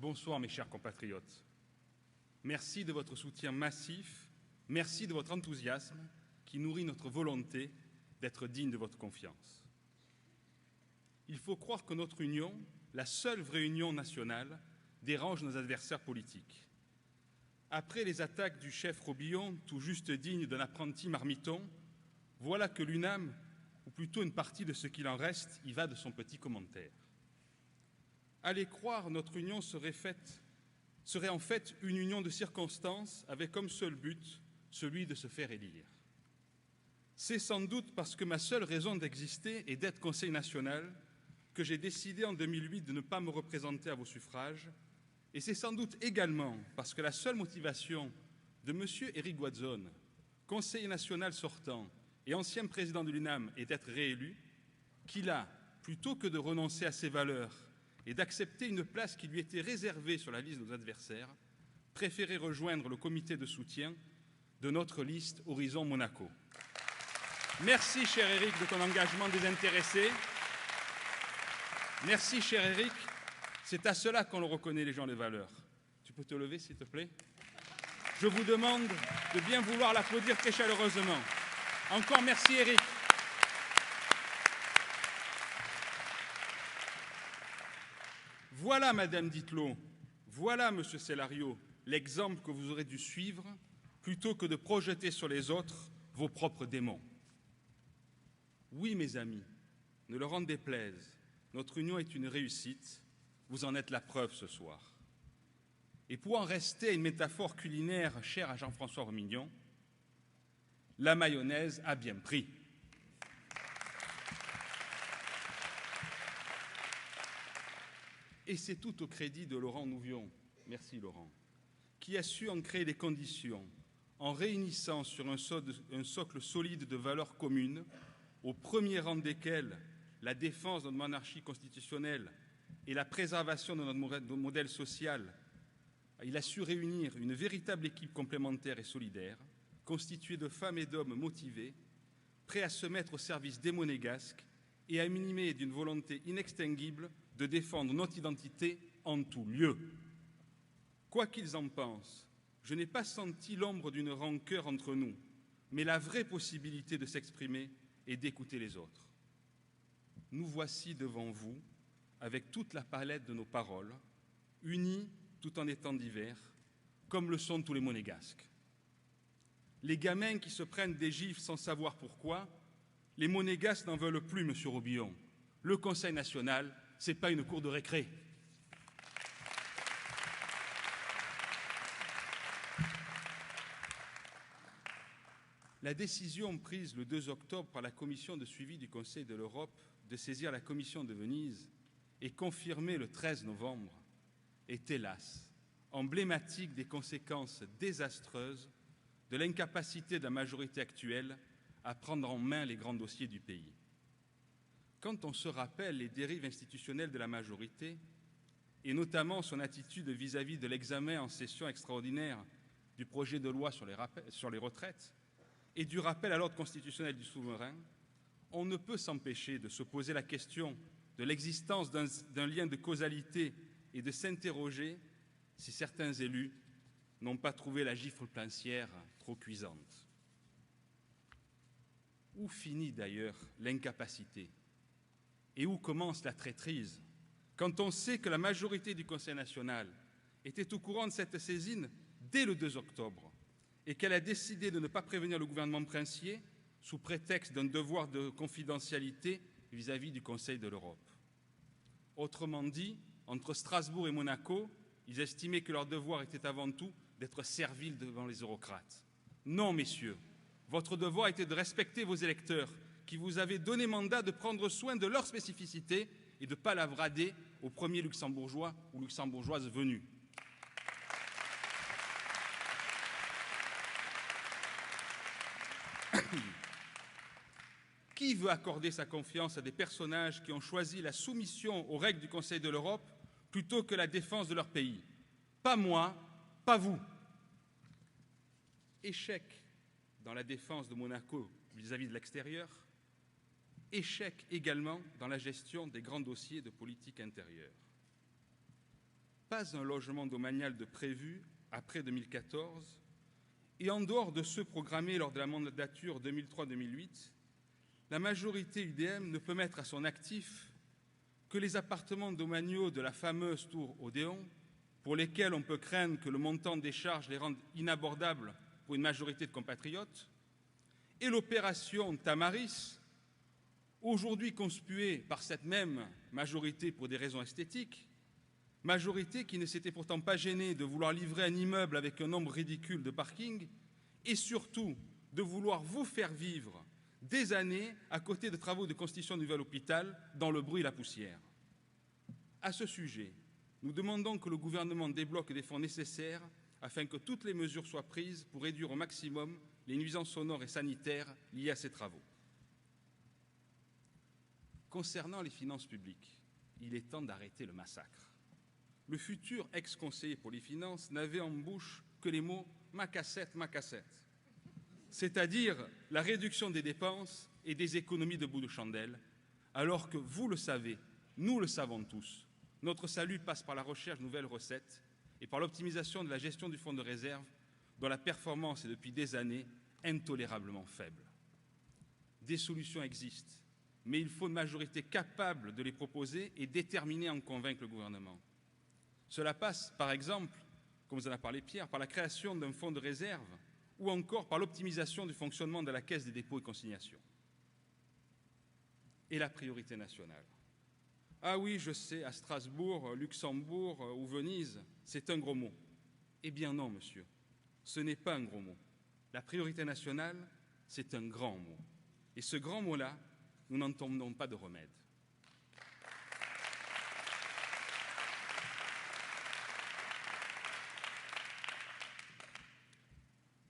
Bonsoir mes chers compatriotes. Merci de votre soutien massif, merci de votre enthousiasme qui nourrit notre volonté d'être digne de votre confiance. Il faut croire que notre union, la seule vraie union nationale, dérange nos adversaires politiques. Après les attaques du chef Robillon, tout juste digne d'un apprenti marmiton, voilà que l'UNAM, ou plutôt une partie de ce qu'il en reste, y va de son petit commentaire. Allez croire, notre union serait en fait une union de circonstances avec comme seul but celui de se faire élire. C'est sans doute parce que ma seule raison d'exister est d'être Conseil national que j'ai décidé en 2008 de ne pas me représenter à vos suffrages, et c'est sans doute également parce que la seule motivation de M. Éric Goadzone, conseiller national sortant et ancien président de l'UNAM, est d'être réélu, qu'il a, plutôt que de renoncer à ses valeurs et d'accepter une place qui lui était réservée sur la liste de nos adversaires, préféré rejoindre le comité de soutien de notre liste Horizon Monaco. Merci, cher Éric, de ton engagement désintéressé. Merci, cher Éric. C'est à cela qu'on le reconnaît, les gens de valeur. Tu peux te lever, s'il te plaît? Je vous demande de bien vouloir l'applaudir très chaleureusement. Encore merci, Éric. Voilà, Madame Dittelot, voilà, Monsieur Cellario, l'exemple que vous aurez dû suivre plutôt que de projeter sur les autres vos propres démons. Oui, mes amis, ne leur en déplaise, notre union est une réussite, vous en êtes la preuve ce soir. Et pour en rester à une métaphore culinaire chère à Jean-François Romignon, la mayonnaise a bien pris. Et c'est tout au crédit de Laurent Nouvion, merci Laurent, qui a su en créer les conditions en réunissant sur un socle solide de valeurs communes, au premier rang desquelles la défense de notre monarchie constitutionnelle et la préservation de notre modèle social. Il a su réunir une véritable équipe complémentaire et solidaire, constituée de femmes et d'hommes motivés, prêts à se mettre au service des Monégasques et à animer d'une volonté inextinguible de défendre notre identité en tout lieu. Quoi qu'ils en pensent, je n'ai pas senti l'ombre d'une rancœur entre nous, mais la vraie possibilité de s'exprimer et d'écouter les autres. Nous voici devant vous, avec toute la palette de nos paroles, unis tout en étant divers, comme le sont tous les Monégasques. Les gamins qui se prennent des gifles sans savoir pourquoi, les Monégasques n'en veulent plus, Monsieur Robillon. Le Conseil national, ce n'est pas une cour de récré. La décision prise le 2 octobre par la commission de suivi du Conseil de l'Europe de saisir la commission de Venise et confirmée le 13 novembre est hélas emblématique des conséquences désastreuses de l'incapacité de la majorité actuelle à prendre en main les grands dossiers du pays. Quand on se rappelle les dérives institutionnelles de la majorité, et notamment son attitude vis-à-vis de l'examen en session extraordinaire du projet de loi sur les retraites et du rappel à l'ordre constitutionnel du souverain, on ne peut s'empêcher de se poser la question de l'existence d'un lien de causalité et de s'interroger si certains élus n'ont pas trouvé la gifle princière trop cuisante. Où finit d'ailleurs l'incapacité? Et où commence la traîtrise, quand on sait que la majorité du Conseil national était au courant de cette saisine dès le 2 octobre et qu'elle a décidé de ne pas prévenir le gouvernement princier sous prétexte d'un devoir de confidentialité vis-à-vis du Conseil de l'Europe. Autrement dit, entre Strasbourg et Monaco, ils estimaient que leur devoir était avant tout d'être serviles devant les eurocrates. Non, messieurs, votre devoir était de respecter vos électeurs qui vous avaient donné mandat de prendre soin de leurs spécificités et de ne pas la brader aux premiers luxembourgeois ou luxembourgeoises venus. Qui veut accorder sa confiance à des personnages qui ont choisi la soumission aux règles du Conseil de l'Europe plutôt que la défense de leur pays? Pas moi, pas vous. Échec dans la défense de Monaco vis-à-vis de l'extérieur, échec également dans la gestion des grands dossiers de politique intérieure. pas un logement domanial de prévu après 2014, et en dehors de ceux programmés lors de la mandature 2003-2008, la majorité UDM ne peut mettre à son actif que les appartements domaniaux de la fameuse tour Odéon, pour lesquels on peut craindre que le montant des charges les rende inabordables pour une majorité de compatriotes, et l'opération Tamaris, aujourd'hui conspuée par cette même majorité pour des raisons esthétiques, majorité qui ne s'était pourtant pas gênée de vouloir livrer un immeuble avec un nombre ridicule de parkings et surtout de vouloir vous faire vivre des années à côté de travaux de constitution du nouvel hôpital dans le bruit et la poussière. À ce sujet, nous demandons que le gouvernement débloque des fonds nécessaires afin que toutes les mesures soient prises pour réduire au maximum les nuisances sonores et sanitaires liées à ces travaux. Concernant les finances publiques, il est temps d'arrêter le massacre. Le futur ex-conseiller pour les finances n'avait en bouche que les mots « ma cassette », c'est-à-dire la réduction des dépenses et des économies de bout de chandelle, alors que vous le savez, nous le savons tous, notre salut passe par la recherche de nouvelles recettes et par l'optimisation de la gestion du fonds de réserve, dont la performance est depuis des années intolérablement faible. Des solutions existent, mais il faut une majorité capable de les proposer et déterminée à en convaincre le gouvernement. Cela passe, par exemple, comme vous en a parlé Pierre, par la création d'un fonds de réserve ou encore par l'optimisation du fonctionnement de la Caisse des dépôts et consignations. Et la priorité nationale. Ah oui, je sais, à Strasbourg, Luxembourg ou Venise, c'est un gros mot. Eh bien non, monsieur, ce n'est pas un gros mot. La priorité nationale, c'est un grand mot. Et ce grand mot-là, nous n'entendons pas de remède.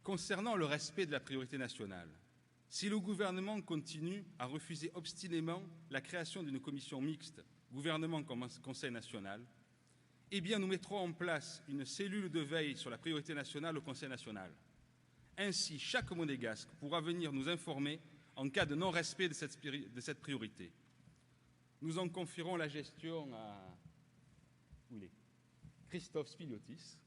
Concernant le respect de la priorité nationale, si le gouvernement continue à refuser obstinément la création d'une commission mixte, gouvernement comme Conseil national, eh bien nous mettrons en place une cellule de veille sur la priorité nationale au Conseil national. Ainsi, chaque monégasque pourra venir nous informer en cas de non-respect de cette priorité. Nous en confierons la gestion à Christophe Spiliotis.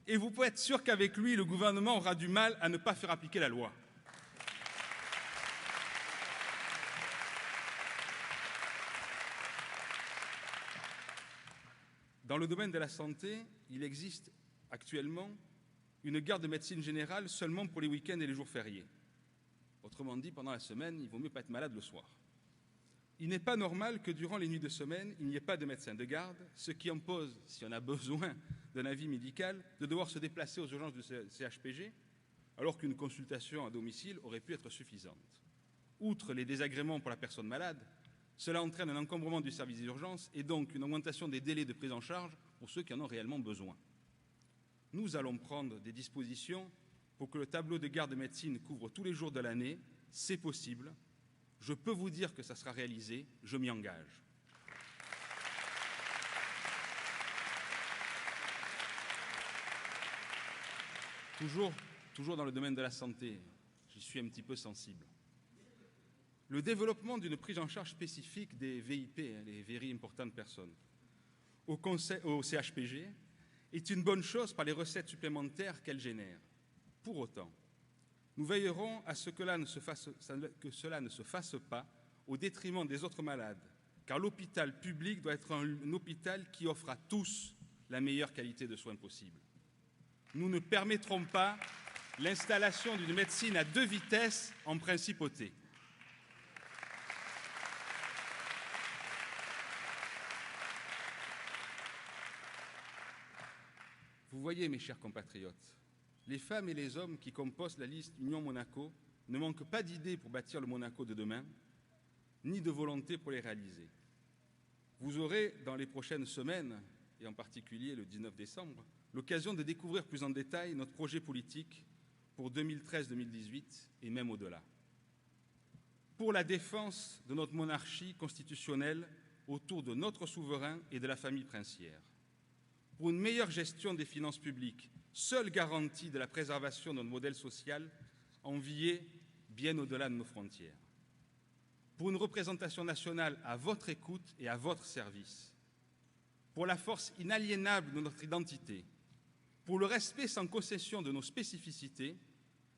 Et vous pouvez être sûr qu'avec lui, le gouvernement aura du mal à ne pas faire appliquer la loi. Dans le domaine de la santé, il existe actuellement une garde de médecine générale seulement pour les week-ends et les jours fériés. Autrement dit, pendant la semaine, il vaut mieux pas être malade le soir. Il n'est pas normal que durant les nuits de semaine, il n'y ait pas de médecin de garde, ce qui impose, si on a besoin d'un avis médical, de devoir se déplacer aux urgences du CHPG, alors qu'une consultation à domicile aurait pu être suffisante. Outre les désagréments pour la personne malade, cela entraîne un encombrement du service d'urgence et donc une augmentation des délais de prise en charge pour ceux qui en ont réellement besoin. Nous allons prendre des dispositions pour que le tableau de garde de médecine couvre tous les jours de l'année. C'est possible. Je peux vous dire que ça sera réalisé. Je m'y engage. Toujours dans le domaine de la santé, j'y suis un petit peu sensible. Le développement d'une prise en charge spécifique des VIP, les Very Important Persons, au CHPG, est une bonne chose par les recettes supplémentaires qu'elle génère. Pour autant, nous veillerons à ce que cela ne se fasse pas au détriment des autres malades, car l'hôpital public doit être un hôpital qui offre à tous la meilleure qualité de soins possible. Nous ne permettrons pas l'installation d'une médecine à deux vitesses en principauté. Vous voyez, mes chers compatriotes, les femmes et les hommes qui composent la liste Union Monaco ne manquent pas d'idées pour bâtir le Monaco de demain, ni de volonté pour les réaliser. Vous aurez, dans les prochaines semaines, et en particulier le 19 décembre, l'occasion de découvrir plus en détail notre projet politique pour 2013-2018 et même au-delà. Pour la défense de notre monarchie constitutionnelle autour de notre souverain et de la famille princière. Pour une meilleure gestion des finances publiques, seule garantie de la préservation de notre modèle social, envié bien au-delà de nos frontières. Pour une représentation nationale à votre écoute et à votre service. pour la force inaliénable de notre identité, pour le respect sans concession de nos spécificités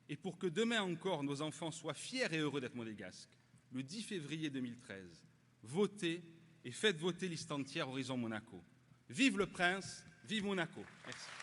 et pour que demain encore nos enfants soient fiers et heureux d'être monégasques, le 10 février 2013, votez et faites voter liste entière Horizon Monaco. Vive le prince, vive Monaco. Merci.